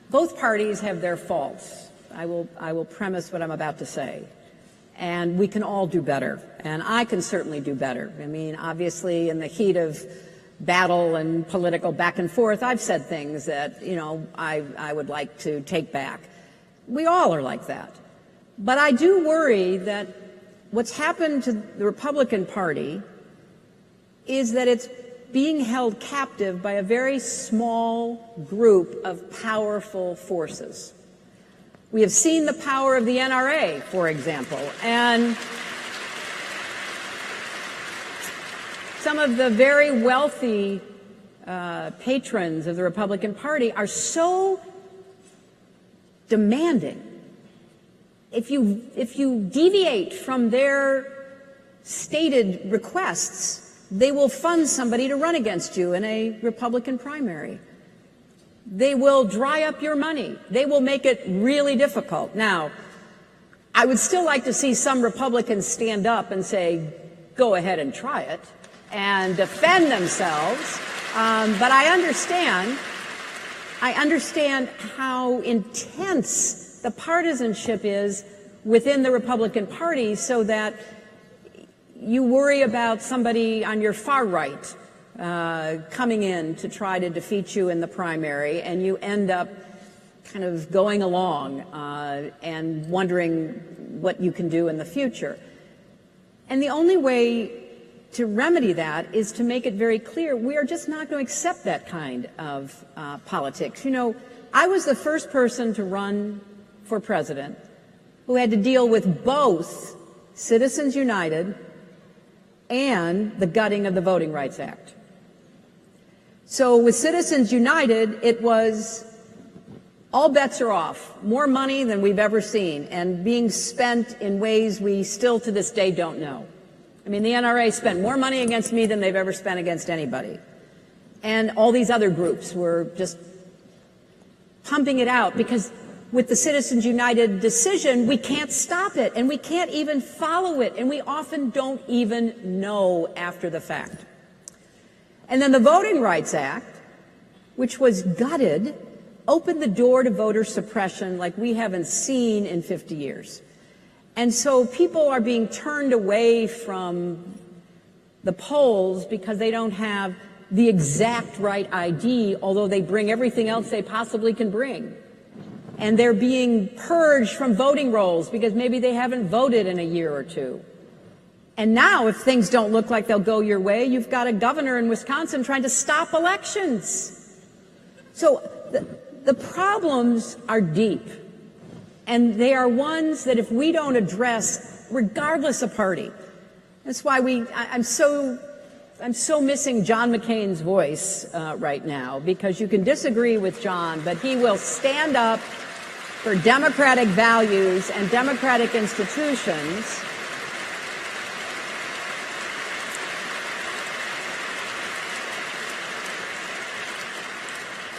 Both parties have their faults. I will premise what I'm about to say. And we can all do better. And I can certainly do better. I mean, obviously, in the heat of battle and political back and forth, I've said things that, I would like to take back. We all are like that. But I do worry that what's happened to the Republican Party is that it's being held captive by a very small group of powerful forces. We have seen the power of the NRA, for example, and some of the very wealthy patrons of the Republican Party are so demanding. If you deviate from their stated requests, they will fund somebody to run against you in a Republican primary. They will dry up your money. They will make it really difficult. Now, I would still like to see some Republicans stand up and say, go ahead and try it, and defend themselves. But I understand how intense the partisanship is within the Republican Party, so that you worry about somebody on your far right coming in to try to defeat you in the primary, and you end up kind of going along and wondering what you can do in the future. And the only way to remedy that is to make it very clear we are just not going to accept that kind of politics. I was the first person to run for president who had to deal with both Citizens United and the gutting of the Voting Rights Act. So with Citizens United, it was all bets are off, more money than we've ever seen, and being spent in ways we still to this day don't know. I mean, the NRA spent more money against me than they've ever spent against anybody. And all these other groups were just pumping it out, because with the Citizens United decision, we can't stop it, and we can't even follow it, and we often don't even know after the fact. And then the Voting Rights Act, which was gutted, opened the door to voter suppression like we haven't seen in 50 years. And so people are being turned away from the polls because they don't have the exact right ID, although they bring everything else they possibly can bring. And they're being purged from voting rolls because maybe they haven't voted in a year or two. And now, if things don't look like they'll go your way, you've got a governor in Wisconsin trying to stop elections. So the problems are deep. And they are ones that if we don't address, regardless of party, that's why I'm so missing John McCain's voice right now, because you can disagree with John, but he will stand up for democratic values and democratic institutions.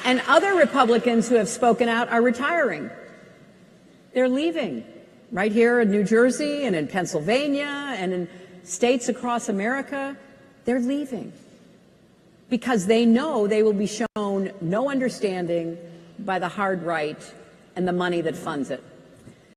And other Republicans who have spoken out are retiring. They're leaving right here in New Jersey and in Pennsylvania and in states across America. They're leaving because they know they will be shown no understanding by the hard right and the money that funds it.